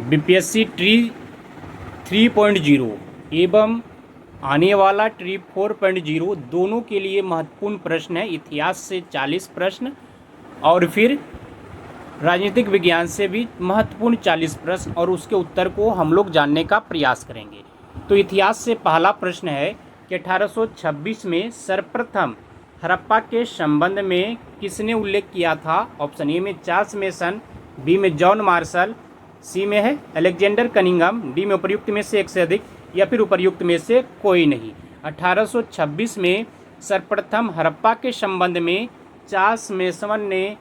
BPSC tree 3.0 एवं आने वाला ट्री 4.0 दोनों के लिए महत्वपूर्ण प्रश्न है। इतिहास से 40 प्रश्न और फिर राजनीतिक विज्ञान से भी महत्वपूर्ण 40 प्रश्न, और उसके उत्तर को हम लोग जानने का प्रयास करेंगे। तो इतिहास से पहला प्रश्न है कि 1826 में सर्वप्रथम हड़प्पा के संबंध में किसने उल्लेख किया था? ऑप्शन ए में चार्ल्स मेसन, बी में जॉन मार्शल, सी में है अलेक्जेंडर कनिंघम, डी में उपर्युक्त में से एक से अधिक, या फिर उपर्युक्त में से कोई नहीं। 1826 में सर्वप्रथम हड़प्पा के संबंध में चार्ल्स मेसन ने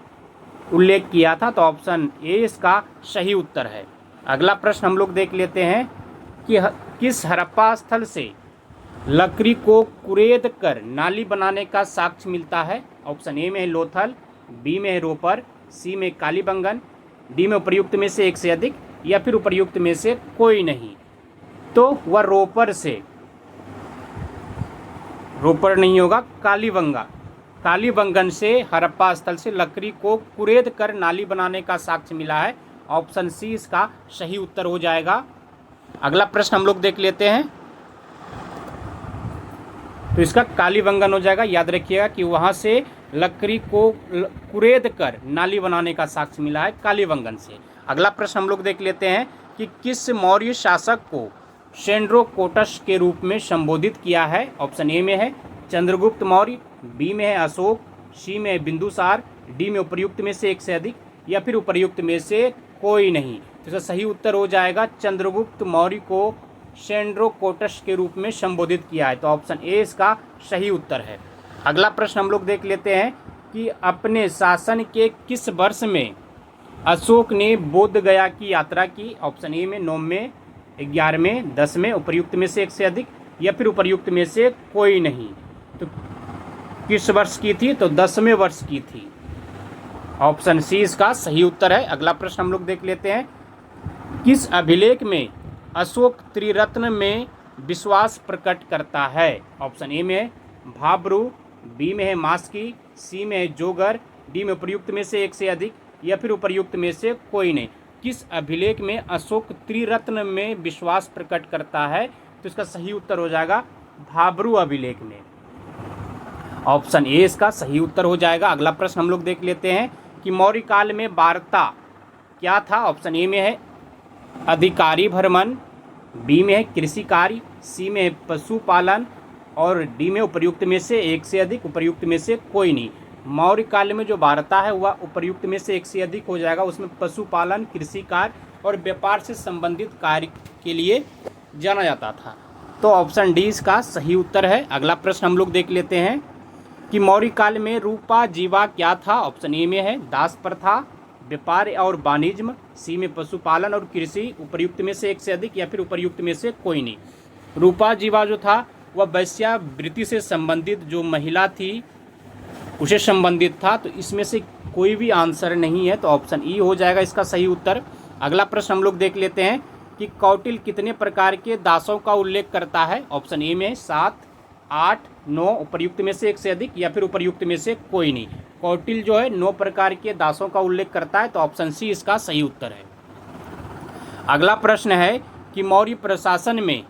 उल्लेख किया था, तो ऑप्शन ए इसका सही उत्तर है। अगला प्रश्न हम लोग देख लेते हैं कि किस हड़प्पा स्थल से लकड़ी को कुरेद कर नाली बनाने का साक्ष्य मिलता है? ऑप्शन ए में है लोथल, बी में है रोपर, सी में कालीबंगन, डी में उपर्युक्त में से एक से अधिक, या फिर उपर्युक्त में से कोई नहीं। तो वह रोपर नहीं होगा, कालीबंगन से हड़प्पा स्थल से लकड़ी को कुरेद कर नाली बनाने का साक्ष्य मिला है। ऑप्शन सी इसका सही उत्तर हो जाएगा। अगला प्रश्न हम लोग देख लेते हैं, तो इसका कालीबंगन हो जाएगा। याद रखिएगा कि वहाँ से लकड़ी को कुरेद कर नाली बनाने का साक्ष्य मिला है कालीबंगन से। अगला प्रश्न हम लोग देख लेते हैं कि किस मौर्य शासक को सेंड्रोकोटस के रूप में संबोधित किया है? ऑप्शन ए में है चंद्रगुप्त मौर्य, बी में है अशोक, सी में है बिंदुसार, डी में उपर्युक्त में से एक से अधिक, या फिर उपर्युक्त में से कोई नहीं। तो इसका सही उत्तर हो जाएगा चंद्रगुप्त मौर्य को सेंड्रोकोटस के रूप में संबोधित किया है, तो ऑप्शन ए इसका सही उत्तर है। अगला प्रश्न हम लोग देख लेते हैं कि अपने शासन के किस वर्ष में अशोक ने बोध गया की यात्रा की? ऑप्शन ए में 9वें, 11वें, 10वें, उपर्युक्त में से एक से अधिक, या फिर उपर्युक्त में से कोई नहीं। तो किस वर्ष की थी? तो 10वें वर्ष की थी। ऑप्शन सी इसका सही उत्तर है। अगला प्रश्न हम लोग देख लेते हैं, किस अभिलेख में अशोक त्रिरत्न में विश्वास प्रकट करता है? ऑप्शन ए में है भाब्रू, बी में है मास्की, सी में है जोगर, डी में उपर्युक्त में से एक से अधिक, या फिर उपर्युक्त में से कोई नहीं। किस अभिलेख में अशोक त्रिरत्न में विश्वास प्रकट करता है? तो इसका सही उत्तर हो जाएगा भाब्रू अभिलेख में। ऑप्शन ए इसका सही उत्तर हो जाएगा। अगला प्रश्न हम लोग देख लेते हैं कि मौर्य काल में वार्ता क्या था? ऑप्शन ए में है अधिकारी भ्रमण, बी में है कृषि कार्य, सी में है पशुपालन, और डी में उपर्युक्त में से एक से अधिक, उपर्युक्त में से कोई नहीं। मौर्य काल में जो वार्ता है वह उपर्युक्त में से एक से अधिक हो जाएगा। उसमें पशुपालन, कृषि कार्य और व्यापार से संबंधित कार्य के लिए जाना जाता था, तो ऑप्शन डी इसका सही उत्तर है। अगला प्रश्न हम लोग देख लेते हैं कि मौर्य काल में रूपा जीवा क्या था? ऑप्शन ए में है दास प्रथा, व्यापार और वाणिज्य, सी में पशुपालन और कृषि, उपर्युक्त में से एक से अधिक, या फिर उपर्युक्त में से कोई नहीं। रूपा जीवा जो था वह वैश्यावृत्ति से संबंधित जो महिला थी उसे संबंधित था, तो इसमें से कोई भी आंसर नहीं है, तो ऑप्शन ई हो जाएगा इसका सही उत्तर। अगला प्रश्न हम लोग देख लेते हैं कि कौटिल्य कितने प्रकार के दासों का उल्लेख करता है? ऑप्शन ए में 7, 8, 9, उपर्युक्त में से एक से अधिक, या फिर उपर्युक्त में से कोई नहीं। कौटिल्य जो है 9 प्रकार के दासों का उल्लेख करता है, तो ऑप्शन सी इसका सही उत्तर है। अगला प्रश्न है कि मौर्य प्रशासन में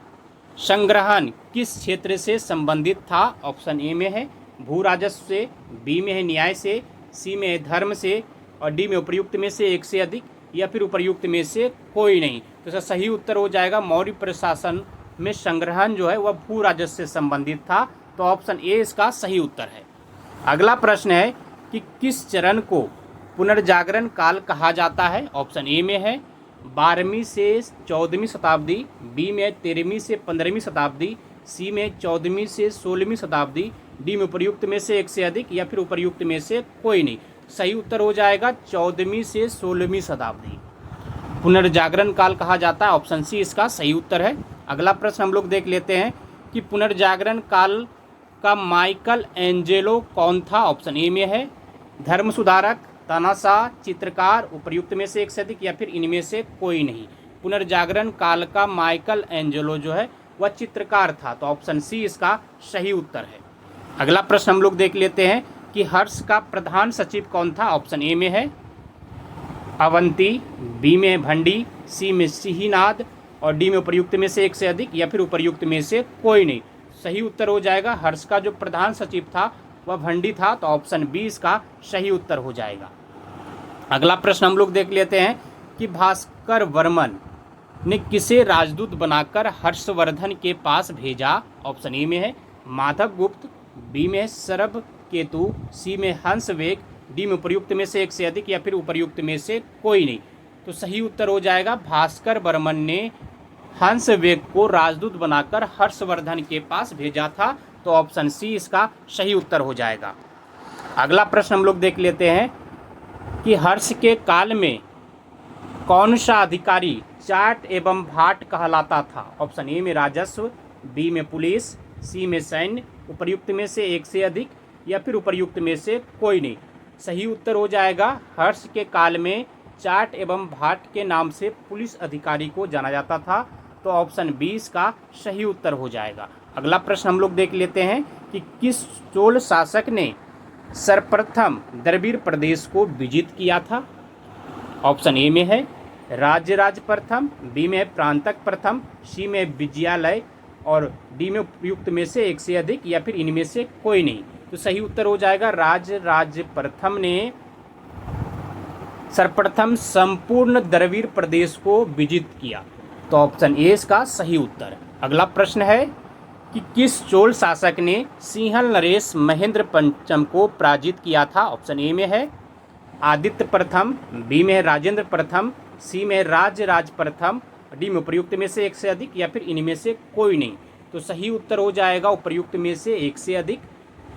संग्रहण किस क्षेत्र से संबंधित था? ऑप्शन ए में है भू राजस्व से, बी में है न्याय से, सी में है धर्म से, और डी में उपर्युक्त में से एक से अधिक, या फिर उपर्युक्त में से कोई नहीं। तो इसका सही उत्तर हो जाएगा मौर्य प्रशासन में संग्रहण जो है वह भू राजस्व से संबंधित था, तो ऑप्शन ए इसका सही उत्तर है। अगला प्रश्न है कि किस चरण को पुनर्जागरण काल कहा जाता है? ऑप्शन ए में है 12वीं से 14वीं शताब्दी, बी में 13वीं से 15वीं शताब्दी, सी में 14वीं से 16वीं शताब्दी, डी में उपर्युक्त में से एक से अधिक, या फिर उपर्युक्त में से कोई नहीं। सही उत्तर हो जाएगा 14वीं से 16वीं शताब्दी पुनर्जागरण काल कहा जाता है। ऑप्शन सी इसका सही उत्तर है। अगला प्रश्न हम लोग देख लेते हैं कि पुनर्जागरण काल का माइकल एंजेलो कौन था? ऑप्शन ए में है धर्म सुधारक, तानाशाह, चित्रकार, उपर्युक्त में से एक से अधिक, या फिर इनमें से कोई नहीं। पुनर्जागरण काल का माइकल एंजेलो जो है वह चित्रकार था, तो ऑप्शन सी इसका सही उत्तर है। अगला प्रश्न हम लोग देख लेते हैं कि हर्ष का प्रधान सचिव कौन था? ऑप्शन ए में है अवंती, बी में भंडी, सी में सिहीनाद और डी में उपर्युक्त में से एक से अधिक या फिर उपर्युक्त में से कोई नहीं। सही उत्तर हो जाएगा हर्ष का जो प्रधान सचिव था वह भंडी था, तो ऑप्शन बी इसका सही उत्तर हो जाएगा। अगला प्रश्न हम लोग देख लेते हैं कि भास्कर वर्मन ने किसे राजदूत बनाकर हर्षवर्धन के पास भेजा। ऑप्शन ए में है माधव गुप्त, बी में सरभ केतु, सी में हंसवेग, डी में उपर्युक्त में से एक से अधिक या फिर उपर्युक्त में से कोई नहीं। तो सही उत्तर हो जाएगा भास्कर वर्मन ने हंसवेग को राजदूत बनाकर हर्षवर्धन के पास भेजा था, तो ऑप्शन सी इसका सही उत्तर हो जाएगा। अगला प्रश्न हम लोग देख लेते हैं कि हर्ष के काल में कौन सा अधिकारी चाट एवं भाट कहलाता था। ऑप्शन ए में राजस्व, बी में पुलिस, सी में सैन्य, उपर्युक्त में से एक से अधिक या फिर उपर्युक्त में से कोई नहीं। सही उत्तर हो जाएगा हर्ष के काल में चाट एवं भाट के नाम से पुलिस अधिकारी को जाना जाता था, तो ऑप्शन बी इसका सही उत्तर हो जाएगा। अगला प्रश्न हम लोग देख लेते हैं कि किस चोल शासक ने सर्वप्रथम द्रविड़ प्रदेश को विजित किया था। ऑप्शन ए में है राजराज प्रथम, बी में है प्रांतक प्रथम, सी में विजयालय और डी में उपयुक्त में से एक से अधिक या फिर इनमें से कोई नहीं। तो सही उत्तर हो जाएगा राजराज प्रथम ने सर्वप्रथम संपूर्ण द्रविड़ प्रदेश को विजित किया, तो ऑप्शन ए इसका सही उत्तर। अगला प्रश्न है कि किस चोल शासक ने सिंहल नरेश महेंद्र पंचम को पराजित किया था। ऑप्शन ए में है आदित्य प्रथम, बी में है राजेंद्र प्रथम, सी में राजराज प्रथम, डी में उपर्युक्त में से एक से अधिक या फिर इनमें से कोई नहीं। तो सही उत्तर हो जाएगा उपर्युक्त में से एक से अधिक।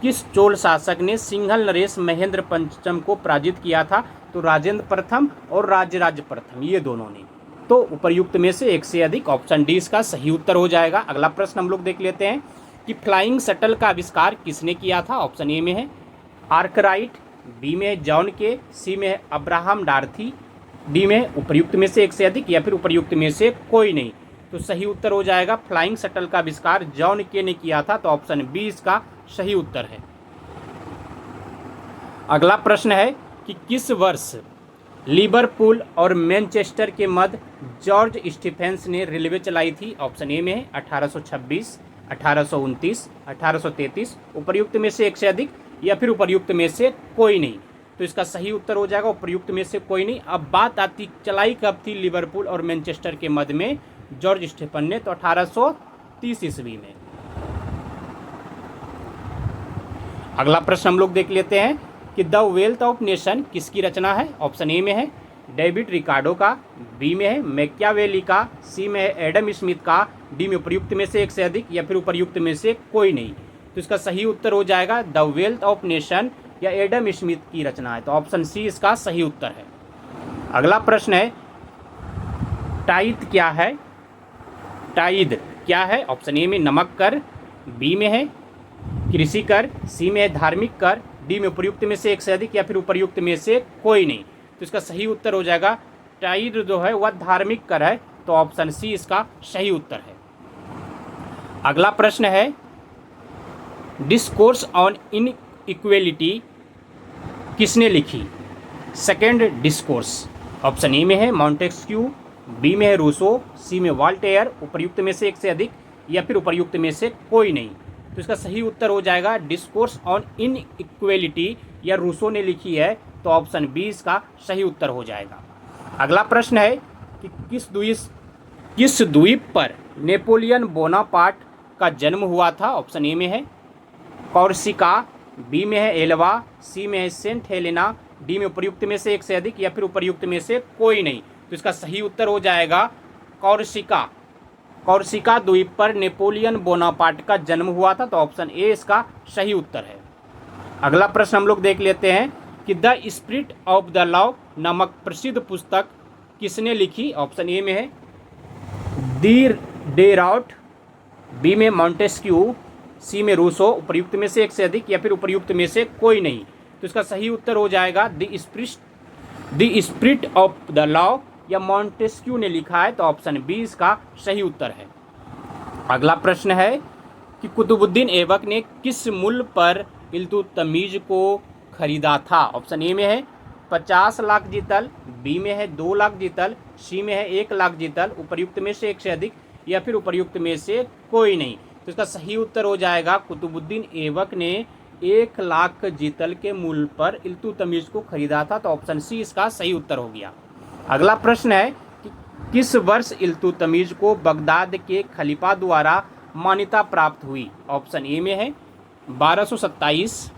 किस चोल शासक ने सिंहल नरेश महेंद्र पंचम को पराजित किया था, तो राजेंद्र प्रथम और राजराज प्रथम ये दोनों ने। तो उपर्युक्त में से एक से अधिक, ऑप्शन डी इसका सही उत्तर हो जाएगा। अगला प्रश्न हम लोग देख लेते हैं कि फ्लाइंग शटल का आविष्कार किसने किया था। ऑप्शन ए में है आर्कराइट, बी में जॉन के, सी में अब्राहम डार्थी, डी में उपर्युक्त में से एक से अधिक या फिर उपर्युक्त में से कोई नहीं। तो सही उत्तर हो जाएगा फ्लाइंग शटल का आविष्कार जॉन के ने किया था, तो ऑप्शन बी इसका सही उत्तर है। अगला प्रश्न है कि किस वर्ष लिवरपूल और मैनचेस्टर के मध्य जॉर्ज स्टीफेंस ने रेलवे चलाई थी। ऑप्शन ए में है 1826, 1829, 1833, उपर्युक्त में से एक से अधिक या फिर उपर्युक्त में से कोई नहीं। तो इसका सही उत्तर हो जाएगा उपर्युक्त में से कोई नहीं। अब बात आती चलाई कब थी लिवरपूल और मैनचेस्टर के मध्य में जॉर्ज स्टीफन ने, तो 1830 ईस्वी में। अगला प्रश्न हम लोग देख लेते हैं कि द वेल्थ ऑफ नेशन किसकी रचना है। ऑप्शन ए में है डेविड रिकार्डो का, बी में है मैकियावेली का, सी में है एडम स्मिथ का, डी में उपर्युक्त में से एक से अधिक या फिर उपर्युक्त में से कोई नहीं। तो इसका सही उत्तर हो जाएगा द वेल्थ ऑफ नेशन या एडम स्मिथ की रचना है, तो ऑप्शन सी इसका सही उत्तर है। अगला प्रश्न है टाइद क्या है। टाइद क्या है। ऑप्शन ए में नमक कर, बी में है कृषि कर, सी में है धार्मिक कर, डी में उपर्युक्त में से एक से अधिक या फिर उपर्युक्त में से कोई नहीं। तो इसका सही उत्तर हो जाएगा टाइड जो है वह धार्मिक कर है, तो ऑप्शन सी इसका सही उत्तर है। अगला प्रश्न है डिस्कोर्स ऑन इनइक्वेलिटी किसने लिखी। सेकेंड डिस्कोर्स, ऑप्शन ए में है मॉन्टेस्क्यू, बी में है रूसो, सी में वॉल्टेयर, उपर्युक्त में से एक से अधिक या फिर उपर्युक्त में से कोई नहीं। तो इसका सही उत्तर हो जाएगा डिस्कोर्स ऑन इनइक्वेलिटी या रूसो ने लिखी है, तो ऑप्शन बी इसका सही उत्तर हो जाएगा। अगला प्रश्न है कि किस द्वीप पर नेपोलियन बोनापार्ट का जन्म हुआ था। ऑप्शन ए में है कॉर्सिका, बी में है एल्वा, सी में है सेंट हेलेना, डी में उपर्युक्त में से एक से अधिक या फिर उपर्युक्त में से कोई नहीं। तो इसका सही उत्तर हो जाएगा कॉर्सिका। कॉर्सिका द्वीप पर नेपोलियन बोनापार्ट का जन्म हुआ था, तो ऑप्शन ए इसका सही उत्तर है। अगला प्रश्न हम लोग देख लेते हैं कि the spirit of the law नामक प्रसिद्ध पुस्तक किसने लिखी। ऑप्शन ए में है दी डेराउट, बी में मॉन्टेस्क्यू, सी में रूसो, उपर्युक्त में से एक से अधिक या फिर उपर्युक्त में से कोई नहीं। तो इसका सही उत्तर हो जाएगा the spirit of the law या मॉन्टेस्क्यू ने लिखा है, तो ऑप्शन बी इसका सही उत्तर है। अगला प्रश्न है कि कुतुबुद्दीन ऐबक ने किस मूल्य पर इल्तुतमिश को खरीदा था। ऑप्शन ए में है 50 लाख जीतल, बी में है 2 लाख जीतल, सी में है 1 लाख जीतल, उपर्युक्त में से एक से अधिक या फिर उपर्युक्त में से कोई नहीं। तो इसका सही उत्तर हो जाएगा कुतुबुद्दीन ऐबक ने 1 लाख जीतल के मूल्य पर इल्तुतमिश को खरीदा था। तो ऑप्शन सी इसका सही उत्तर हो गया। अगला प्रश्न है कि किस वर्ष इल्तुतमिश को बगदाद के खलीफा द्वारा मान्यता प्राप्त हुई। ऑप्शन ए में है 1227,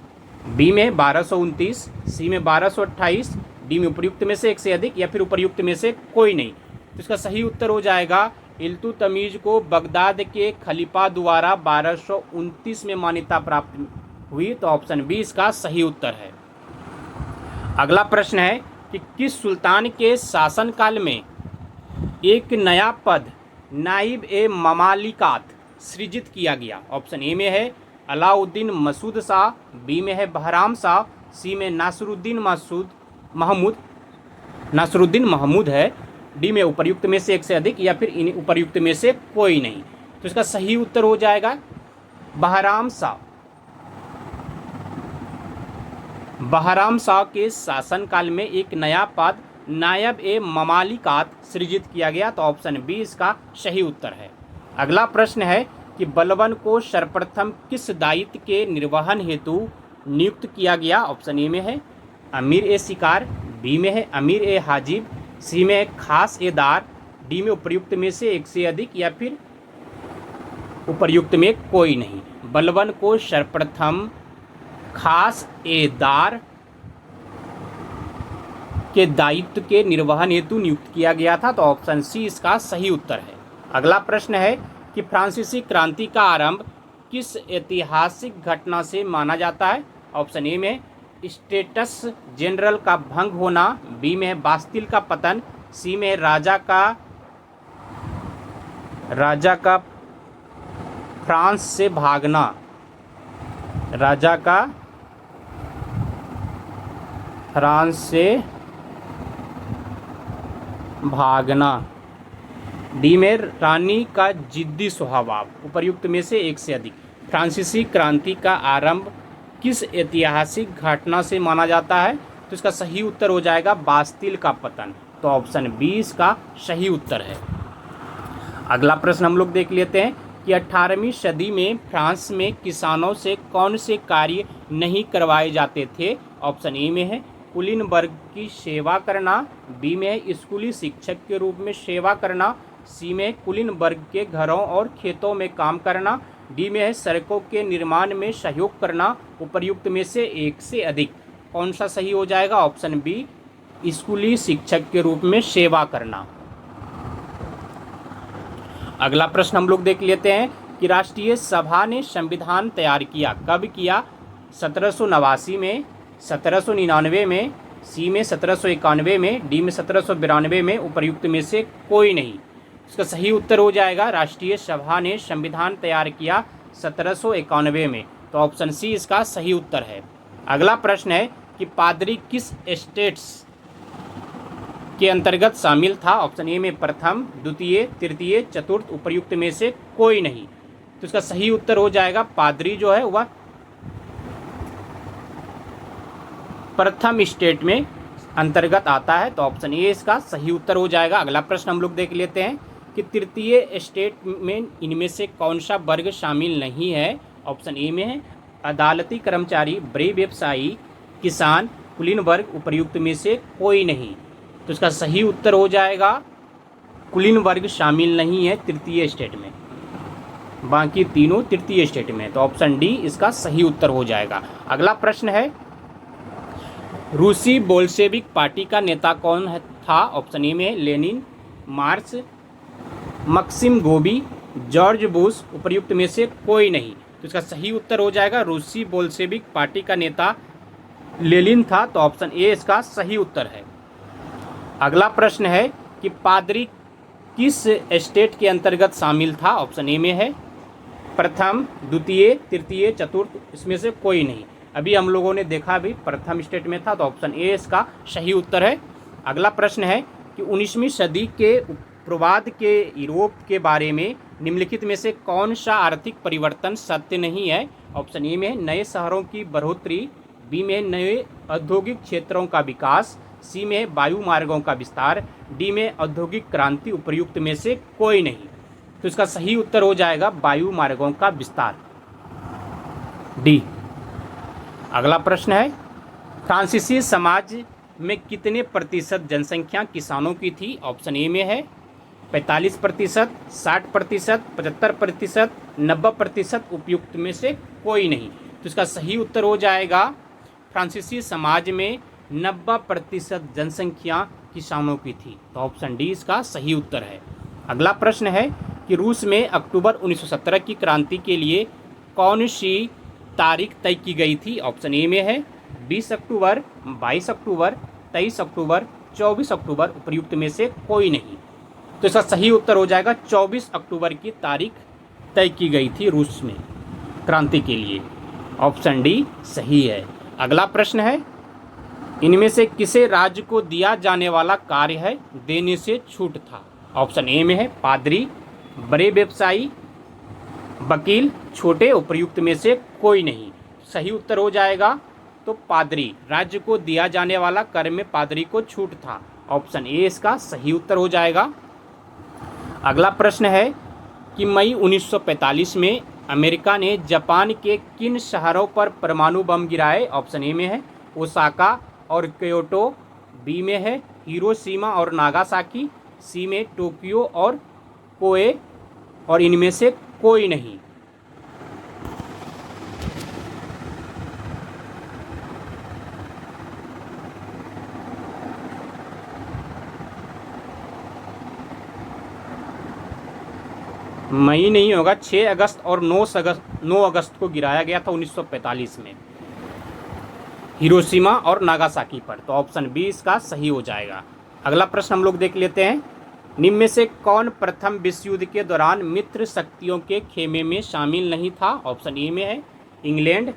बी में 1229, सी में 1228, डी में उपर्युक्त में से एक से अधिक या फिर उपर्युक्त में से कोई नहीं। तो इसका सही उत्तर हो जाएगा इल्तुतमिश को बगदाद के खलीफा द्वारा 1229 में मान्यता प्राप्त हुई। तो ऑप्शन बी इसका सही उत्तर है। अगला प्रश्न है कि किस सुल्तान के शासनकाल में एक नया पद नाइब ए ममालिकात सृजित किया गया। ऑप्शन ए में है अलाउद्दीन मसूद शाह, बी में है बहराम शाह, सी में नासरुद्दीन महमूद है, डी में उपर्युक्त में से एक से अधिक या फिर इन उपर्युक्त में से कोई नहीं। तो इसका सही उत्तर हो जाएगा बहराम शाह। बहराम शाह के शासनकाल में एक नया पद नायब ए ममालिकात सृजित किया गया। तो ऑप्शन बी इसका सही उत्तर है। अगला प्रश्न है कि बलबन को सर्वप्रथम किस दायित्व के निर्वहन हेतु नियुक्त किया गया। ऑप्शन ए में है अमीर ए शिकार, बी में है अमीर ए हाजिब, सी में है खास ए दार, डी में उपर्युक्त में से एक से अधिक या फिर उपर्युक्त में कोई नहीं। बलबन को सर्वप्रथम खास ए दार के दायित्व के निर्वहन हेतु नियुक्त किया गया था। तो ऑप्शन सी इसका सही उत्तर है। अगला प्रश्न है कि फ्रांसीसी क्रांति का आरंभ किस ऐतिहासिक घटना से माना जाता है। ऑप्शन ए में स्टेटस जनरल का भंग होना, बी में है बास्तिल का पतन, सी में है राजा का फ्रांस से भागना, राजा का फ्रांस से भागना, डी में रानी का जिद्दी स्वभाव, उपर्युक्त में से एक से अधिक। फ्रांसीसी क्रांति का आरंभ किस ऐतिहासिक घटना से माना जाता है। तो इसका सही उत्तर हो जाएगा बास्तिल का पतन। तो ऑप्शन बी इसका सही उत्तर है। अगला प्रश्न हम लोग देख लेते हैं कि 18वीं सदी में फ्रांस में किसानों से कौन से कार्य नहीं करवाए जाते थे। ऑप्शन ए में है कुलीन वर्ग की सेवा करना, बी में है स्कूली शिक्षक के रूप में सेवा करना, सी में कुलीन वर्ग के घरों और खेतों में काम करना, डी में है सड़कों के निर्माण में सहयोग करना, उपर्युक्त में से एक से अधिक। कौन सा सही हो जाएगा। ऑप्शन बी स्कूली शिक्षक के रूप में सेवा करना। अगला प्रश्न हम लोग देख लेते हैं कि राष्ट्रीय सभा ने संविधान तैयार किया, कब किया। 1789 में, 1799 में, सी में 1791 में, डी में 1792 में, उपर्युक्त में से कोई नहीं। इसका सही उत्तर हो जाएगा राष्ट्रीय सभा ने संविधान तैयार किया 1791 में। तो ऑप्शन सी इसका सही उत्तर है। अगला प्रश्न है कि पादरी किस स्टेट्स के अंतर्गत शामिल था। ऑप्शन ए में प्रथम, द्वितीय, तृतीय, चतुर्थ, उपर्युक्त में से कोई नहीं। तो इसका सही उत्तर हो जाएगा पादरी जो है वह प्रथम स्टेट में अंतर्गत आता है। तो ऑप्शन ए इसका सही उत्तर हो जाएगा। अगला प्रश्न हम लोग देख लेते हैं कि तृतीय स्टेट में इनमें से कौन सा वर्ग शामिल नहीं है। ऑप्शन ए में है अदालती कर्मचारी, बड़े व्यवसायी, किसान, कुलीन वर्ग, उपर्युक्त में से कोई नहीं। तो इसका सही उत्तर हो जाएगा कुलीन वर्ग शामिल नहीं है तृतीय स्टेट में, बाकी तीनों तृतीय स्टेट में। तो ऑप्शन डी इसका सही उत्तर हो जाएगा। अगला प्रश्न है रूसी बोल्शेविक पार्टी का नेता कौन था। ऑप्शन ए में लेनिन, मार्क्स, मक्सिम गोबी, जॉर्ज बुश, उपर्युक्त में से कोई नहीं। तो इसका सही उत्तर हो जाएगा रूसी बोल्शेविक पार्टी का नेता लेनिन था। तो ऑप्शन ए इसका सही उत्तर है। अगला प्रश्न है कि पादरी किस स्टेट के अंतर्गत शामिल था। ऑप्शन ए में है प्रथम, द्वितीय, तृतीय, चतुर्थ, इसमें से कोई नहीं। अभी हम लोगों ने देखा भी प्रथम स्टेट में था। तो ऑप्शन ए इसका सही उत्तर है। अगला प्रश्न है कि 19वीं सदी के पूर्वार्ध के यूरोप के बारे में निम्नलिखित में से कौन सा आर्थिक परिवर्तन सत्य नहीं है। ऑप्शन ए में नए शहरों की बढ़ोतरी, बी में नए औद्योगिक क्षेत्रों का विकास, सी में वायु मार्गों का विस्तार, डी में औद्योगिक क्रांति। उपर्युक्त में से कोई नहीं। तो इसका सही उत्तर हो जाएगा वायु मार्गों का विस्तार, डी। अगला प्रश्न है, फ्रांसीसी समाज में कितने प्रतिशत जनसंख्या किसानों की थी? ऑप्शन ए में है 45%, 60%, 75%, 90%। उपयुक्त में से कोई नहीं। तो इसका सही उत्तर हो जाएगा फ्रांसीसी समाज में 90% जनसंख्या किसानों की थी। तो ऑप्शन डी इसका सही उत्तर है। अगला प्रश्न है कि रूस में अक्टूबर 1917 की क्रांति के लिए कौन सी तारीख तय की गई थी? ऑप्शन ए में है 20 अक्टूबर, 22 अक्टूबर, 23 अक्टूबर, 24 अक्टूबर। उपर्युक्त में से कोई नहीं। तो इसका सही उत्तर हो जाएगा 24 अक्टूबर की तारीख तय की गई थी रूस में क्रांति के लिए। ऑप्शन डी सही है। अगला प्रश्न है, इनमें से किसे राज्य को दिया जाने वाला कार्य है देने से छूट था? ऑप्शन ए में है पादरी, बड़े व्यवसायी, वकील, छोटे। उपर्युक्त में से कोई नहीं। सही उत्तर हो जाएगा तो पादरी। राज्य को दिया जाने वाला कर में पादरी को छूट था। ऑप्शन ए इसका सही उत्तर हो जाएगा। अगला प्रश्न है कि मई 1945 में अमेरिका ने जापान के किन शहरों पर परमाणु बम गिराए? ऑप्शन ए में है ओसाका और क्योटो, बी में है हिरोशिमा और नागासाकी, सी में टोक्यो और कोए, और इनमें से कोई नहीं। मई नहीं होगा, 6 अगस्त और 9 अगस्त को गिराया गया था 1945 में हिरोशिमा और नागासाकी पर। तो ऑप्शन बी इसका सही हो जाएगा। अगला प्रश्न हम लोग देख लेते हैं, निम्न में से कौन प्रथम विश्व युद्ध के दौरान मित्र शक्तियों के खेमे में शामिल नहीं था? ऑप्शन ए में है इंग्लैंड,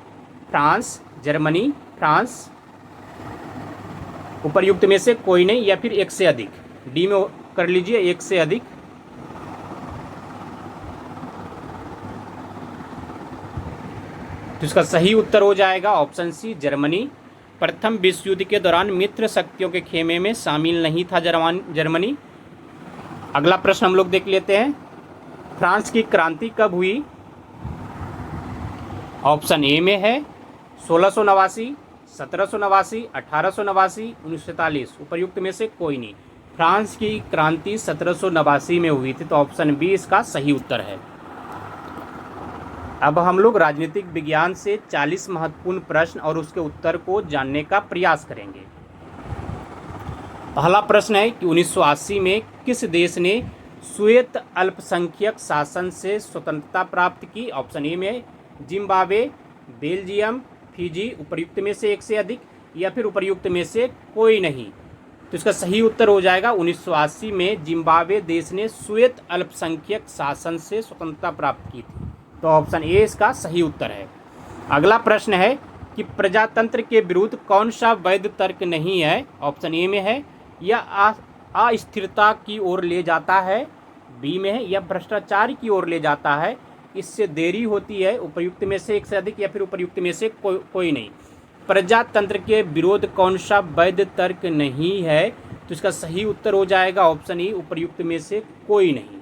फ्रांस, जर्मनी, फ्रांस। उपर्युक्त में से कोई नहीं, या फिर एक से अधिक। डी में कर लीजिए एक से अधिक। तो इसका सही उत्तर हो जाएगा ऑप्शन सी जर्मनी। प्रथम विश्व युद्ध के दौरान मित्र शक्तियों के खेमे में शामिल नहीं था जर्मनी। अगला प्रश्न हम लोग देख लेते हैं, फ्रांस की क्रांति कब हुई? ऑप्शन ए में है 1689, 1789, 1889, 1943। उपर्युक्त में से कोई नहीं। फ्रांस की क्रांति 1789 में हुई थी। तो ऑप्शन बी इसका सही उत्तर है। अब हम लोग राजनीतिक विज्ञान से 40 महत्वपूर्ण प्रश्न और उसके उत्तर को जानने का प्रयास करेंगे। पहला प्रश्न है कि 1980 में किस देश ने श्वेत अल्पसंख्यक शासन से स्वतंत्रता प्राप्त की? ऑप्शन ए में जिम्बाब्वे, बेल्जियम, फिजी। उपर्युक्त में से एक से अधिक, या फिर उपर्युक्त में से कोई नहीं। तो इसका सही उत्तर हो जाएगा 1980 में जिम्बाब्वे देश ने श्वेत अल्पसंख्यक शासन से स्वतंत्रता प्राप्त की थी। तो ऑप्शन ए इसका सही उत्तर है। अगला प्रश्न है कि प्रजातंत्र के विरुद्ध कौन सा वैध तर्क नहीं है? ऑप्शन ए में है यह अस्थिरता की ओर ले जाता है, बी में है यह भ्रष्टाचार की ओर ले जाता है, इससे देरी होती है। उपर्युक्त में से एक से अधिक, या फिर उपर्युक्त में से कोई नहीं। प्रजातंत्र के विरोध कौन सा वैध तर्क नहीं है? तो इसका सही उत्तर हो जाएगा ऑप्शन ई उपर्युक्त में से कोई नहीं।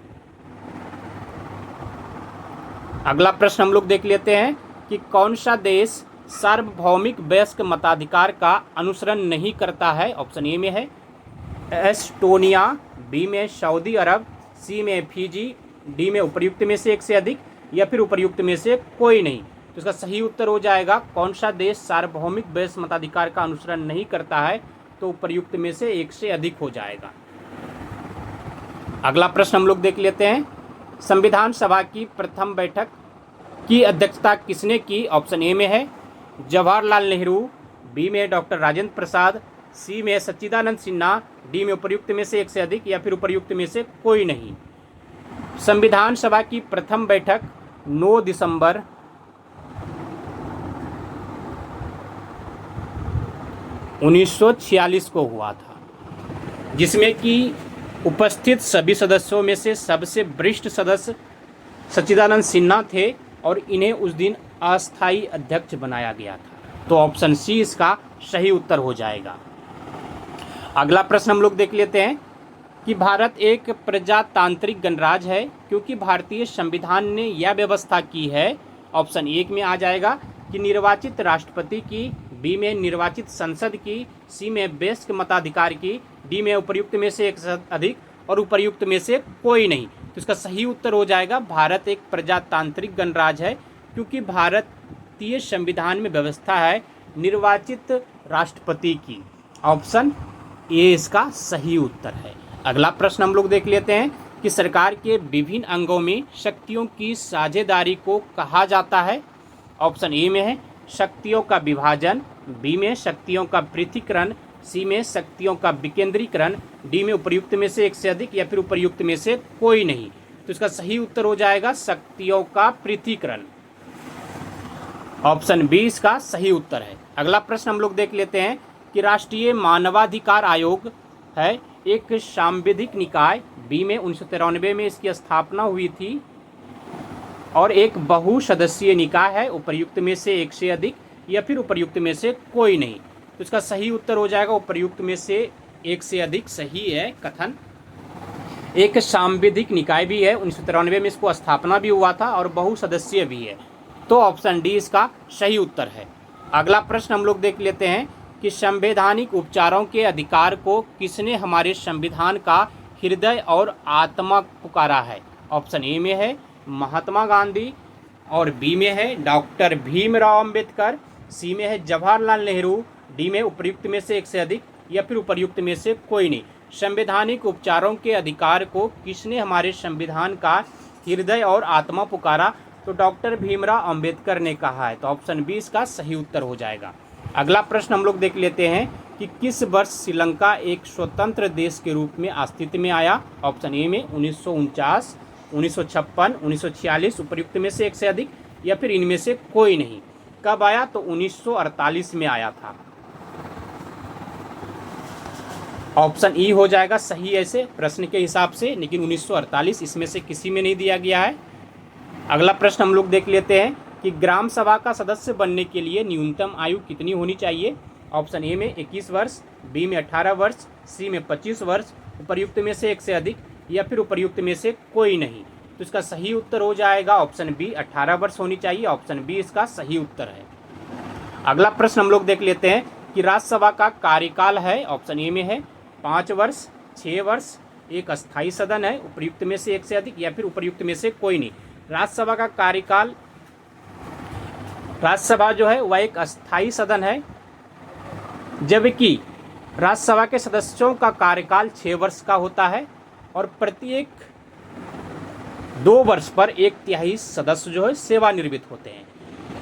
अगला प्रश्न हम लोग देख लेते हैं कि कौन सा देश सार्वभौमिक वयस्क मताधिकार का अनुसरण नहीं करता है? ऑप्शन ए में है एस्टोनिया, बी में सऊदी अरब, सी में फिजी, डी में उपर्युक्त में से एक से अधिक, या फिर उपर्युक्त में से कोई नहीं। तो इसका सही उत्तर हो जाएगा कौन सा देश सार्वभौमिक वयस्क मताधिकार का अनुसरण नहीं करता है? तो उपर्युक्त में से एक से अधिक हो जाएगा। अगला प्रश्न हम लोग देख लेते हैं, संविधान सभा की प्रथम बैठक की अध्यक्षता किसने की? ऑप्शन ए में है जवाहरलाल नेहरू, बी में डॉक्टर राजेंद्र प्रसाद, सी में सच्चिदानंद सिन्हा, डी में उपर्युक्त में से एक से अधिक, या फिर उपर्युक्त में से कोई नहीं। संविधान सभा की प्रथम बैठक 9 दिसंबर 1946 को हुआ था, जिसमें कि उपस्थित सभी सदस्यों में से सबसे वरिष्ठ सदस्य सच्चिदानंद सिन्हा थे और इन्हें उस दिन अस्थायी अध्यक्ष बनाया गया था। तो ऑप्शन सी इसका सही उत्तर हो जाएगा। अगला प्रश्न हम लोग देख लेते हैं कि भारत एक प्रजातांत्रिक गणराज्य है क्योंकि भारतीय संविधान ने यह व्यवस्था की है। ऑप्शन एक में आ जाएगा कि निर्वाचित राष्ट्रपति की, बी में निर्वाचित संसद की, सी में वयस्क मताधिकार की, डी में उपर्युक्त में से एक से अधिक और उपर्युक्त में से कोई नहीं। तो इसका सही उत्तर हो जाएगा भारत एक प्रजातांत्रिक गणराज्य है क्योंकि भारतीय संविधान में व्यवस्था है निर्वाचित राष्ट्रपति की। ऑप्शन ए इसका सही उत्तर है। अगला प्रश्न हम लोग देख लेते हैं कि सरकार के विभिन्न अंगों में शक्तियों की साझेदारी को कहा जाता है। ऑप्शन ए में है शक्तियों का विभाजन, बी में शक्तियों का पृथक्करण, सी में शक्तियों का विकेंद्रीकरण, डी में उपर्युक्त में से एक से अधिक या फिर उपर्युक्त में से कोई नहीं। तो इसका सही उत्तर हो जाएगा शक्तियों का पृथक्करण। ऑप्शन बी इसका सही उत्तर है। अगला प्रश्न हम लोग देख लेते हैं कि राष्ट्रीय मानवाधिकार आयोग है एक सांविधिक निकाय, बी में 1993 में इसकी स्थापना हुई थी और एक बहुसदस्यीय निकाय है, उपर्युक्त में से एक से अधिक या फिर उपर्युक्त में से कोई नहीं। तो इसका सही उत्तर हो जाएगा उपर्युक्त में से एक से अधिक सही है कथन। एक सांविधिक निकाय भी है, 1993 में इसको स्थापना भी हुआ था और बहुसदस्यीय भी है। तो ऑप्शन डी इसका सही उत्तर है। अगला प्रश्न हम लोग देख लेते हैं कि संवैधानिक उपचारों के अधिकार को किसने हमारे संविधान का हृदय और आत्मा पुकारा है। ऑप्शन ए में है महात्मा गांधी और बी में है डॉक्टर भीमराव अंबेडकर, सी में है जवाहरलाल नेहरू, डी में उपर्युक्त में से एक से अधिक या फिर उपर्युक्त में से कोई नहीं। संवैधानिक उपचारों के अधिकार को किसने हमारे संविधान का हृदय और आत्मा पुकारा, तो डॉक्टर भीमराव अंबेडकर ने कहा है। तो ऑप्शन बी इसका सही उत्तर हो जाएगा। अगला प्रश्न हम लोग देख लेते हैं कि किस वर्ष श्रीलंका एक स्वतंत्र देश के रूप में अस्तित्व में आया। ऑप्शन ए में 1949, 1956, 1946, उपर्युक्त में से एक से अधिक या फिर इनमें से कोई नहीं। कब आया, तो 1948 में आया था। ऑप्शन ई हो जाएगा सही ऐसे प्रश्न के हिसाब से, लेकिन 1948 इसमें से किसी में नहीं दिया गया है। अगला प्रश्न हम लोग देख लेते हैं कि ग्राम सभा का सदस्य बनने के लिए न्यूनतम आयु कितनी होनी चाहिए। ऑप्शन ए में 21 वर्ष, बी में 18 वर्ष, सी में 25 वर्ष, उपर्युक्त में से एक से अधिक या फिर उपर्युक्त में से कोई नहीं। तो इसका सही उत्तर हो जाएगा ऑप्शन बी 18 वर्ष होनी चाहिए। ऑप्शन बी इसका सही उत्तर है। अगला प्रश्न हम लोग देख लेते हैं कि राज्यसभा का कार्यकाल है। ऑप्शन ए में है 5 वर्ष, 6 वर्ष, एक अस्थायी सदन है, उपर्युक्त में से एक से अधिक या फिर उपर्युक्त में से कोई नहीं। राज्यसभा का कार्यकाल, राज्यसभा जो है वह एक अस्थायी सदन है, जबकि राज्यसभा के सदस्यों का कार्यकाल 6 वर्ष का होता है और प्रत्येक 2 वर्ष पर 1/3 सदस्य जो है सेवानिवृत्त होते हैं।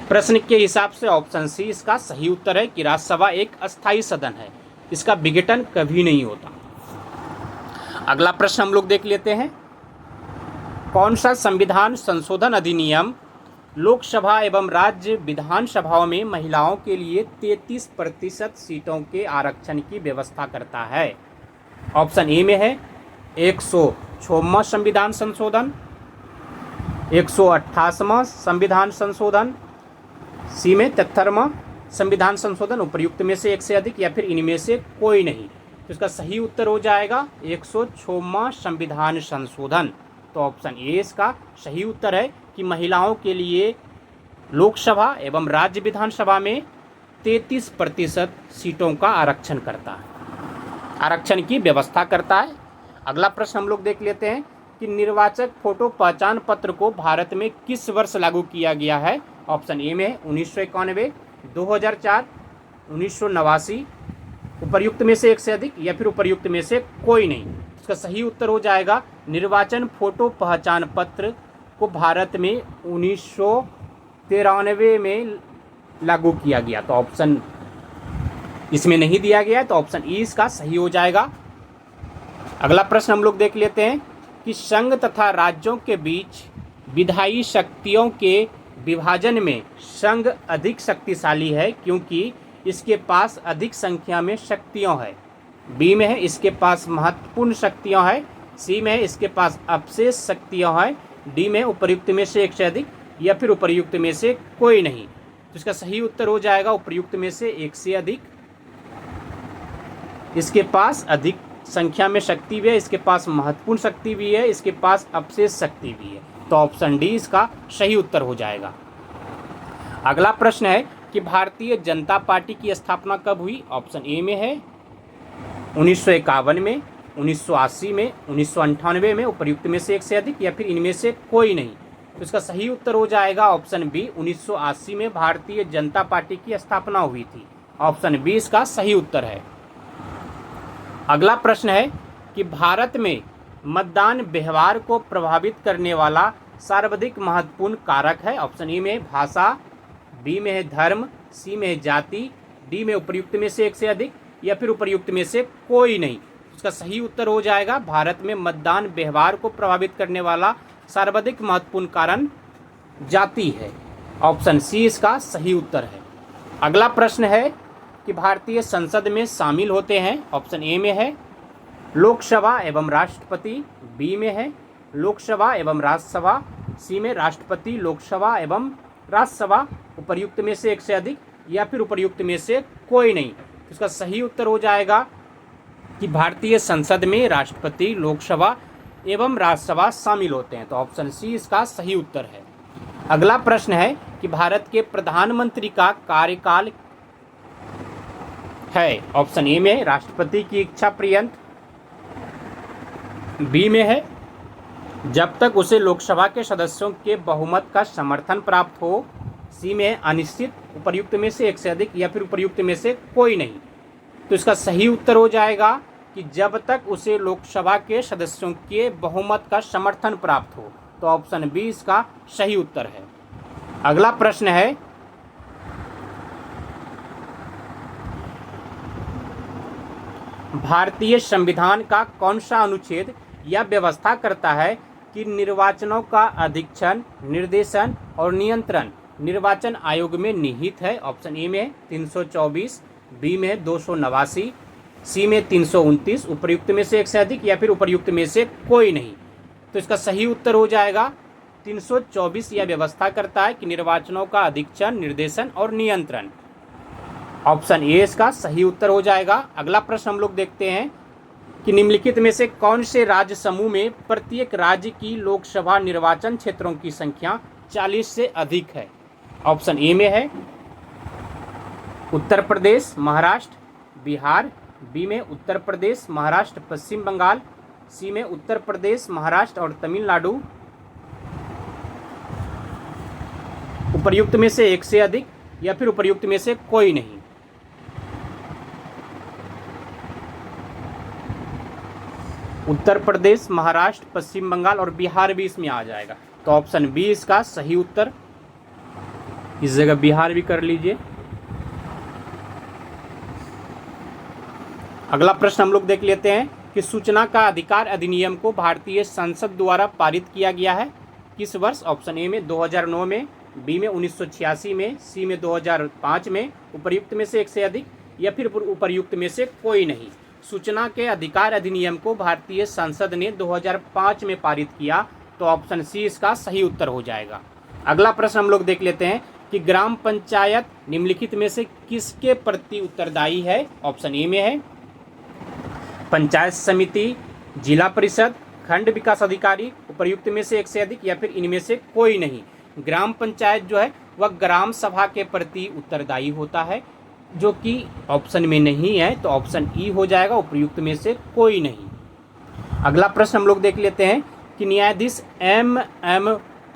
प्रश्न के हिसाब से ऑप्शन सी इसका सही उत्तर है कि राज्यसभा एक अस्थायी सदन है, इसका विघटन कभी नहीं होता। अगला प्रश्न हम लोग देख लेते हैं, कौन सा संविधान संशोधन अधिनियम लोकसभा एवं राज्य विधानसभाओं में महिलाओं के लिए 33% सीटों के आरक्षण की व्यवस्था करता है। ऑप्शन ए में है 106वां संविधान संशोधन, 188वां संविधान संशोधन, सी में 73वां संविधान संशोधन, उपर्युक्त में से एक से अधिक या फिर इनमें से कोई नहीं। तो इसका सही उत्तर हो जाएगा 106वां संविधान संशोधन। तो ऑप्शन ए इसका सही उत्तर है कि महिलाओं के लिए लोकसभा एवं राज्य विधानसभा में 33% सीटों का आरक्षण करता है, आरक्षण की व्यवस्था करता है। अगला प्रश्न हम लोग देख लेते हैं कि निर्वाचक फोटो पहचान पत्र को भारत में किस वर्ष लागू किया गया है। ऑप्शन ए में 1991, 2004, 1989, उपर्युक्त में से एक से अधिक या फिर उपर्युक्त में से कोई नहीं। इसका सही उत्तर हो जाएगा निर्वाचन फोटो पहचान पत्र को भारत में 1993 में लागू किया गया। तो ऑप्शन इसमें नहीं दिया गया है, तो ऑप्शन ई इसका सही हो जाएगा। अगला प्रश्न हम लोग देख लेते हैं कि संघ तथा राज्यों के बीच विधायी शक्तियों के विभाजन में संघ अधिक शक्तिशाली है क्योंकि इसके पास अधिक संख्या में शक्तियाँ है। बी में है इसके पास महत्वपूर्ण शक्तियाँ हैं, सी में है इसके पास अपशेष शक्तियाँ हैं, डी में उपर्युक्त में से एक से अधिक या फिर उपर्युक्त में से कोई नहीं। तो इसका सही उत्तर हो जाएगा उपर्युक्त में से एक से अधिक। इसके पास अधिक संख्या में शक्ति भी है, इसके पास महत्वपूर्ण शक्ति भी है, इसके पास अपशेष शक्ति भी है। तो ऑप्शन डी इसका सही उत्तर हो जाएगा। अगला प्रश्न है कि भारतीय जनता पार्टी की स्थापना कब हुई? ऑप्शन ए में है 1951 में, 1980 में, 1998 में, उपर्युक्त में से एक से अधिक या फिर इनमें से कोई नहीं। तो इसका सही उत्तर हो जाएगा ऑप्शन बी 1980 में भारतीय जनता पार्टी की स्थापना हुई थी। ऑप्शन बी इसका सही उत्तर है। अगला प्रश्न है कि भारत में मतदान व्यवहार को प्रभावित करने वाला सर्वाधिक महत्वपूर्ण कारक है। ऑप्शन ए में है भाषा, बी में है धर्म, सी में है जाति, डी में उपर्युक्त में से एक से अधिक या फिर उपर्युक्त में से कोई नहीं। इसका सही उत्तर हो जाएगा भारत में मतदान व्यवहार को प्रभावित करने वाला सर्वाधिक महत्वपूर्ण कारण जाति है। ऑप्शन सी इसका सही उत्तर है। अगला प्रश्न है कि भारतीय संसद में शामिल होते हैं। ऑप्शन ए में है लोकसभा एवं राष्ट्रपति, बी में है लोकसभा एवं राज्यसभा, सी में राष्ट्रपति लोकसभा एवं राज्यसभा, उपर्युक्त में से एक से अधिक या फिर उपर्युक्त में से कोई नहीं। तो इसका सही उत्तर हो जाएगा कि भारतीय संसद में राष्ट्रपति, लोकसभा एवं राज्यसभा शामिल होते हैं। तो ऑप्शन सी इसका सही उत्तर है। अगला प्रश्न है कि भारत के प्रधानमंत्री का कार्यकाल है। ऑप्शन ए में राष्ट्रपति की इच्छा पर्यंत, बी में है जब तक उसे लोकसभा के सदस्यों के बहुमत का समर्थन प्राप्त हो, सी में अनिश्चित, उपर्युक्त में से एक से अधिक या फिर उपर्युक्त में से कोई नहीं। तो इसका सही उत्तर हो जाएगा कि जब तक उसे लोकसभा के सदस्यों के बहुमत का समर्थन प्राप्त हो। तो ऑप्शन बी इसका सही उत्तर है। अगला प्रश्न है भारतीय संविधान का कौन सा अनुच्छेद यह व्यवस्था करता है कि निर्वाचनों का अधीक्षण, निर्देशन और नियंत्रण निर्वाचन आयोग में निहित है। ऑप्शन ए में 324, बी में 289, सी में 329, उपर्युक्त में से एक से अधिक या फिर उपर्युक्त में से कोई नहीं। तो इसका सही उत्तर हो जाएगा 324 यह व्यवस्था करता है कि निर्वाचनों का अधीक्षण, निर्देशन और नियंत्रण। ऑप्शन ए इसका सही उत्तर हो जाएगा। अगला प्रश्न हम लोग देखते हैं कि निम्नलिखित में से कौन से राज्य समूह में प्रत्येक राज्य की लोकसभा निर्वाचन क्षेत्रों की संख्या 40 से अधिक है। ऑप्शन ए में है उत्तर प्रदेश, महाराष्ट्र, बिहार, बी में उत्तर प्रदेश, महाराष्ट्र, पश्चिम बंगाल, सी में उत्तर प्रदेश, महाराष्ट्र और तमिलनाडु, उपर्युक्त में से एक से अधिक या फिर उपर्युक्त में से कोई नहीं। उत्तर प्रदेश, महाराष्ट्र, पश्चिम बंगाल और बिहार भी इसमें आ जाएगा। तो ऑप्शन बी इसका सही उत्तर। इस जगह बिहार भी कर लीजिए। अगला प्रश्न हम लोग देख लेते हैं कि सूचना का अधिकार अधिनियम को भारतीय संसद द्वारा पारित किया गया है किस वर्ष? ऑप्शन ए में 2009 में, बी में 1986 में, सी में 2005 में, उपर्युक्त में से एक से अधिक या फिर उपर्युक्त में से कोई नहीं। सूचना के अधिकार अधिनियम को भारतीय संसद ने 2005 में पारित किया। तो ऑप्शन सी इसका सही उत्तर हो जाएगा। अगला प्रश्न हम लोग देख लेते हैं कि ग्राम पंचायत निम्नलिखित में से किसके प्रति उत्तरदायी है? ऑप्शन ए में है पंचायत समिति, जिला परिषद, खंड विकास अधिकारी, उपर्युक्त में से एक से अधिक या फिर इनमें से कोई नहीं। ग्राम पंचायत जो है वह ग्राम सभा के प्रति उत्तरदायी होता है, जो कि ऑप्शन में नहीं है। तो ऑप्शन ई हो जाएगा, उपर्युक्त में से कोई नहीं। अगला प्रश्न हम लोग देख लेते हैं कि न्यायाधीश एम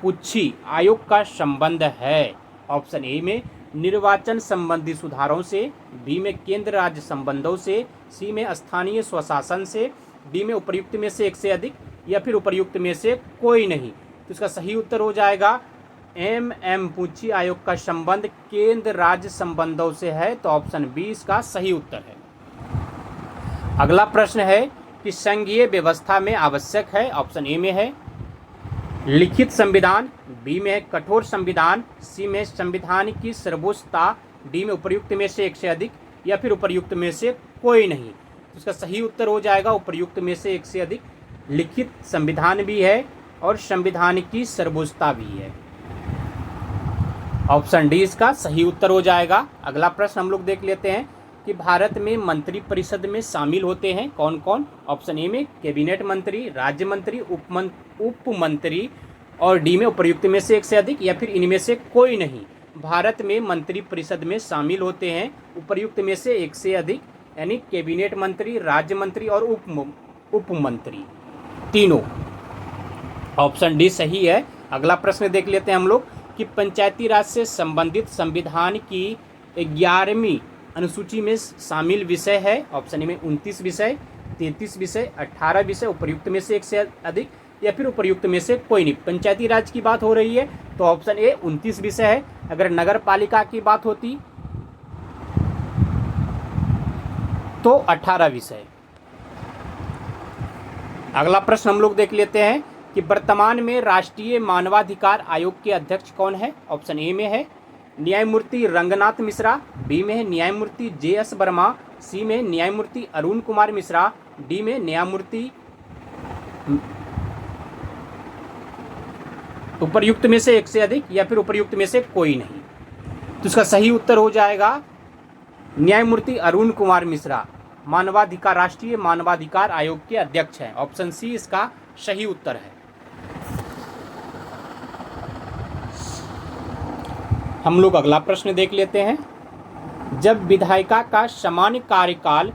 पुच्छी आयोग का संबंध है। ऑप्शन ए में निर्वाचन संबंधी सुधारों से, बी में केंद्र राज्य संबंधों से, सी में स्थानीय स्वशासन से, डी में उपर्युक्त में से एक से अधिक या फिर उपर्युक्त में से कोई नहीं। तो इसका सही उत्तर हो जाएगा एम पुच्छी आयोग का संबंध केंद्र राज्य संबंधों से है। तो ऑप्शन बी इसका सही उत्तर है। अगला प्रश्न है कि संघीय व्यवस्था में आवश्यक है। ऑप्शन ए में है लिखित संविधान, बी में है कठोर संविधान, सी में संविधान की सर्वोच्चता, डी में उपर्युक्त में से एक से अधिक या फिर उपर्युक्त में से कोई नहीं। तो इसका सही उत्तर हो जाएगा उपर्युक्त में से एक से अधिक। लिखित संविधान भी है और संविधान की सर्वोच्चता भी है। ऑप्शन डी इसका सही उत्तर हो जाएगा। अगला प्रश्न हम लोग देख लेते हैं कि भारत में मंत्री परिषद में शामिल होते हैं कौन कौन। ऑप्शन ए में कैबिनेट मंत्री, राज्य मंत्री, उप मंत्री, और डी में उपर्युक्त में से एक से अधिक, या फिर इनमें से कोई नहीं। भारत में मंत्री परिषद में शामिल होते हैं उपर्युक्त में से एक से अधिक, यानी कैबिनेट मंत्री, राज्य मंत्री और उप मंत्री, तीनों। ऑप्शन डी सही है। अगला प्रश्न देख लेते हैं हम लोग कि पंचायती राज से संबंधित संविधान की 11वीं अनुसूची में शामिल विषय है। ऑप्शन ए में 29 विषय, 33 विषय, 18 विषय, उपर्युक्त में से एक से अधिक, या फिर उपर्युक्त में से कोई नहीं। पंचायती राज की बात हो रही है तो ऑप्शन ए 29 विषय है। अगर नगर पालिका की बात होती तो 18 विषय। अगला प्रश्न हम लोग देख लेते हैं कि वर्तमान में राष्ट्रीय मानवाधिकार आयोग के अध्यक्ष कौन है। ऑप्शन ए में है न्यायमूर्ति रंगनाथ मिश्रा, बी में है न्यायमूर्ति JS वर्मा, सी में न्यायमूर्ति अरुण कुमार मिश्रा, डी में न्यायमूर्ति उपर्युक्त में से एक से अधिक, या फिर उपर्युक्त में से कोई नहीं। तो इसका सही उत्तर हो जाएगा न्यायमूर्ति अरुण कुमार मिश्रा मानवाधिकार राष्ट्रीय मानवाधिकार आयोग के अध्यक्ष हैं। ऑप्शन सी इसका सही उत्तर है। हम लोग अगला प्रश्न देख लेते हैं। जब विधायिका का सामान्य कार्यकाल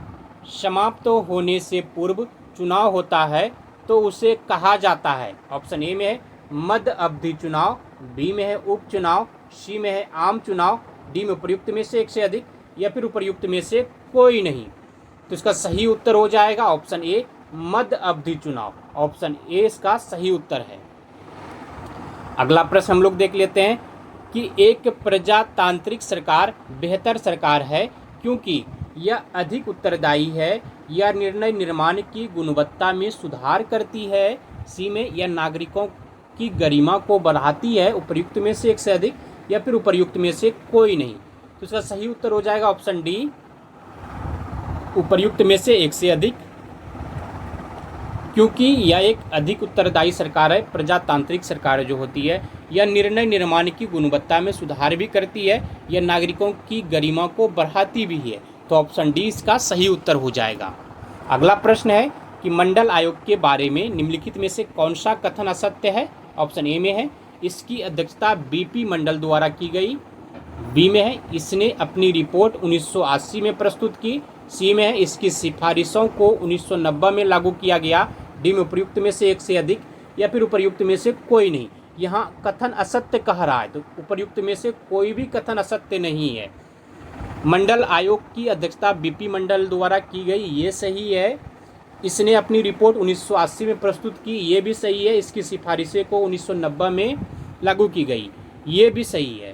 समाप्त होने से पूर्व चुनाव होता है तो उसे कहा जाता है। ऑप्शन ए में है मध्य अवधि चुनाव, बी में है उपचुनाव, सी में है आम चुनाव, डी में उपर्युक्त में से एक से अधिक, या फिर उपर्युक्त में से कोई नहीं। तो इसका सही उत्तर हो जाएगा ऑप्शन ए मध्य अवधि चुनाव। ऑप्शन ए इसका सही उत्तर है। अगला प्रश्न हम लोग देख लेते हैं कि एक प्रजातांत्रिक सरकार बेहतर सरकार है क्योंकि यह अधिक उत्तरदायी है, यह निर्णय निर्माण की गुणवत्ता में सुधार करती है, सी में यह नागरिकों की गरिमा को बढ़ाती है, उपर्युक्त में से एक से अधिक, या फिर उपर्युक्त में से कोई नहीं। तो इसका सही उत्तर हो जाएगा ऑप्शन डी उपर्युक्त में से एक से अधिक, क्योंकि यह एक अधिक उत्तरदायी सरकार है। प्रजातांत्रिक सरकार जो होती है यह निर्णय निर्माण की गुणवत्ता में सुधार भी करती है, यह नागरिकों की गरिमा को बढ़ाती भी है। तो ऑप्शन डी इसका सही उत्तर हो जाएगा। अगला प्रश्न है कि मंडल आयोग के बारे में निम्नलिखित में से कौन सा कथन असत्य है। ऑप्शन ए में है इसकी अध्यक्षता BP मंडल द्वारा की गई, बी में है इसने अपनी रिपोर्ट 1980 में प्रस्तुत की, सी में है इसकी सिफारिशों को 1990 में लागू किया गया, डी में उपर्युक्त में से एक से अधिक, या फिर उपर्युक्त में से कोई नहीं। यहाँ कथन असत्य कह रहा है तो उपर्युक्त में से कोई भी कथन असत्य नहीं है। मंडल आयोग की अध्यक्षता BP मंडल द्वारा की गई, ये सही है। इसने अपनी रिपोर्ट 1980 में प्रस्तुत की, ये भी सही है। इसकी सिफारिशें को 1990 में लागू की गई, ये भी सही है।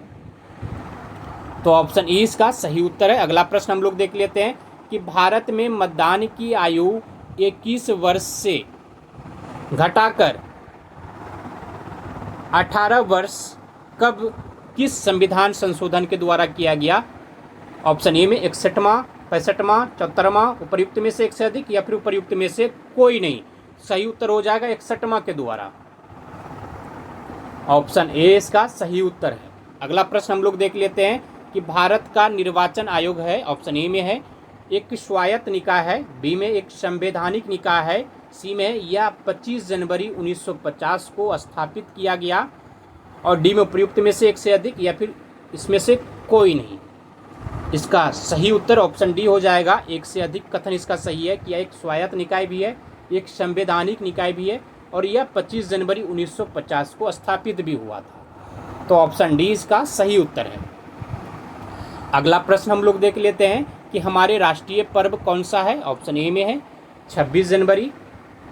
तो ऑप्शन ई इसका सही उत्तर है। अगला प्रश्न हम लोग देख लेते हैं कि भारत में मतदान की आयु 21 वर्ष से घटाकर 18 वर्ष कब किस संविधान संशोधन के द्वारा किया गया। ऑप्शन ए में 61वां, 65वां, 74वां, उपर्युक्त में से एक से अधिक, या फिर उपर्युक्त में से कोई नहीं। सही उत्तर हो जाएगा 61वां के द्वारा। ऑप्शन ए इसका सही उत्तर है। अगला प्रश्न हम लोग देख लेते हैं कि भारत का निर्वाचन आयोग है। ऑप्शन ए में है एक स्वायत्त निकाय है, बी में एक संवैधानिक निकाय है, सी में यह 25 जनवरी 1950 को स्थापित किया गया, और डी में उपर्युक्त में से एक से अधिक, या फिर इसमें से कोई नहीं। इसका सही उत्तर ऑप्शन डी हो जाएगा। एक से अधिक कथन इसका सही है कि यह एक स्वायत्त निकाय भी है, एक संवैधानिक निकाय भी है, और यह 25 जनवरी 1950 को स्थापित भी हुआ था। तो ऑप्शन डी इसका सही उत्तर है। अगला प्रश्न हम लोग देख लेते हैं कि हमारे राष्ट्रीय पर्व कौन सा है। ऑप्शन ए में है 26 जनवरी,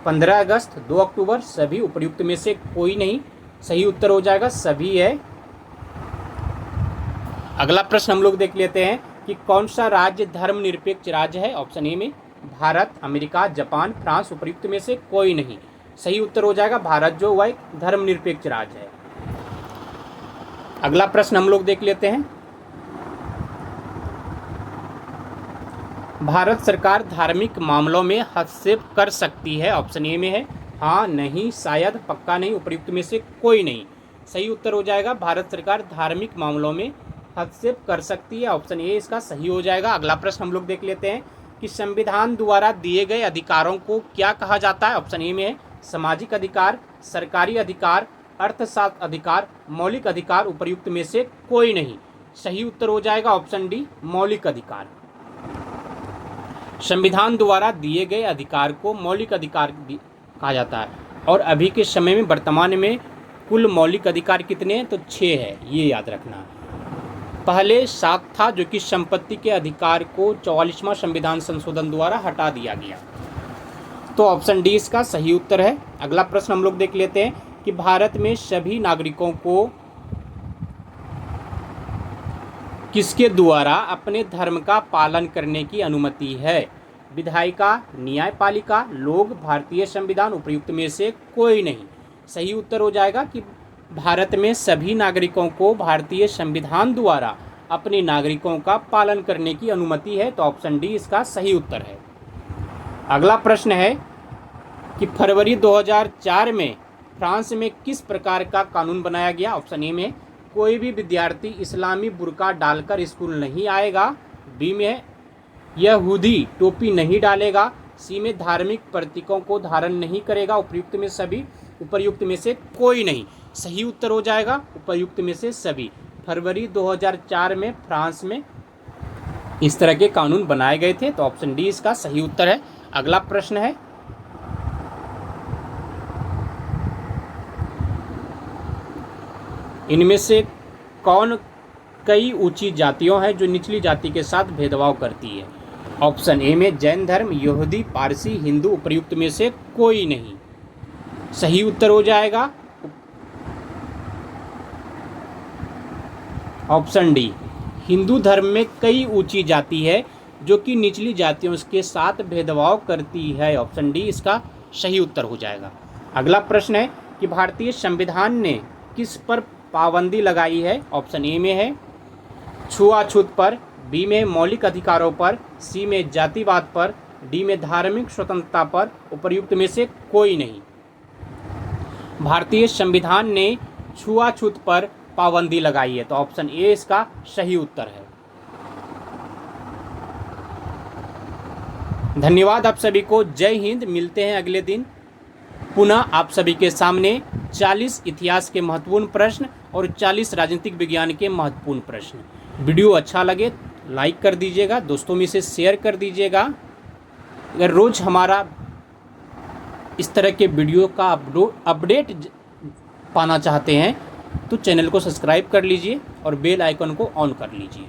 15 अगस्त, 2 अक्टूबर, सभी, उपर्युक्त में से कोई नहीं। सही उत्तर हो जाएगा सभी है। अगला प्रश्न हम लोग देख लेते हैं कि कौन सा राज्य धर्मनिरपेक्ष राज्य है। ऑप्शन ए में भारत, अमेरिका, जापान, फ्रांस, उपर्युक्त में से कोई नहीं। सही उत्तर हो जाएगा भारत, जो वह एक धर्मनिरपेक्ष राज्य है। अगला प्रश्न हम लोग देख लेते हैं, भारत सरकार धार्मिक मामलों में हस्तक्षेप कर सकती है। ऑप्शन ए में है हाँ, नहीं, शायद, पक्का नहीं, उपर्युक्त में से कोई नहीं। सही उत्तर हो जाएगा भारत सरकार धार्मिक मामलों में हस्तक्षेप कर सकती है। ऑप्शन ए इसका सही हो जाएगा। अगला प्रश्न हम लोग देख लेते हैं कि संविधान द्वारा दिए गए अधिकारों को क्या कहा जाता है। ऑप्शन ए में है सामाजिक अधिकार, सरकारी अधिकार, अर्थशास्त्र अधिकार, मौलिक अधिकार, उपर्युक्त में से कोई नहीं। सही उत्तर हो जाएगा ऑप्शन डी मौलिक अधिकार। संविधान द्वारा दिए गए अधिकार को मौलिक अधिकार कहा जाता है। और अभी के समय में वर्तमान में कुल मौलिक अधिकार कितने हैं, तो 6 है, ये याद रखना। पहले 7 था जो कि संपत्ति के अधिकार को 44वां संविधान संशोधन द्वारा हटा दिया गया। तो ऑप्शन डी इसका सही उत्तर है। अगला प्रश्न हम लोग देख लेते हैं कि भारत में सभी नागरिकों को किसके द्वारा अपने धर्म का पालन करने की अनुमति है। विधायिका, न्यायपालिका, लोग, भारतीय संविधान, उपर्युक्त में से कोई नहीं। सही उत्तर हो जाएगा कि भारत में सभी नागरिकों को भारतीय संविधान द्वारा अपने नागरिकों का पालन करने की अनुमति है। तो ऑप्शन डी इसका सही उत्तर है। अगला प्रश्न है कि फरवरी 2004 में फ्रांस में किस प्रकार का कानून बनाया गया। ऑप्शन ए में कोई भी विद्यार्थी इस्लामी बुर्का डालकर स्कूल नहीं आएगा। बी में यहूदी टोपी नहीं डालेगा। सी में धार्मिक प्रतीकों को धारण नहीं करेगा। उपर्युक्त में सभी, उपर्युक्त में से कोई नहीं। सही उत्तर हो जाएगा उपर्युक्त में से सभी। फरवरी 2004 में फ्रांस में इस तरह के कानून बनाए गए थे। तो ऑप्शन डी इसका सही उत्तर है। अगला प्रश्न है इनमें से कौन कई ऊंची जातियों हैं जो निचली जाति के साथ भेदभाव करती है। ऑप्शन ए में जैन धर्म, यहूदी, पारसी, हिंदू, उपर्युक्त में से कोई नहीं। सही उत्तर हो जाएगा ऑप्शन डी हिंदू धर्म में कई ऊंची जाति है जो कि निचली जातियों के साथ भेदभाव करती है। ऑप्शन डी इसका सही उत्तर हो जाएगा। अगला प्रश्न है कि भारतीय संविधान ने किस पर पाबंदी लगाई है। ऑप्शन ए में है छुआछूत पर, बी में मौलिक अधिकारों पर, सी में जातिवाद पर, डी में धार्मिक स्वतंत्रता पर, उपर्युक्त में से कोई नहीं। भारतीय संविधान ने छुआछूत पर पाबंदी लगाई है। तो ऑप्शन ए इसका सही उत्तर है। धन्यवाद आप सभी को। जय हिंद। मिलते हैं अगले दिन पुनः आप सभी के सामने 40 इतिहास के महत्वपूर्ण प्रश्न और 40 राजनीतिक विज्ञान के महत्वपूर्ण प्रश्न। वीडियो अच्छा लगे लाइक कर दीजिएगा, दोस्तों में से शेयर कर दीजिएगा। अगर रोज़ हमारा इस तरह के वीडियो का अपडेट पाना चाहते हैं तो चैनल को सब्सक्राइब कर लीजिए और बेल आइकन को ऑन कर लीजिए।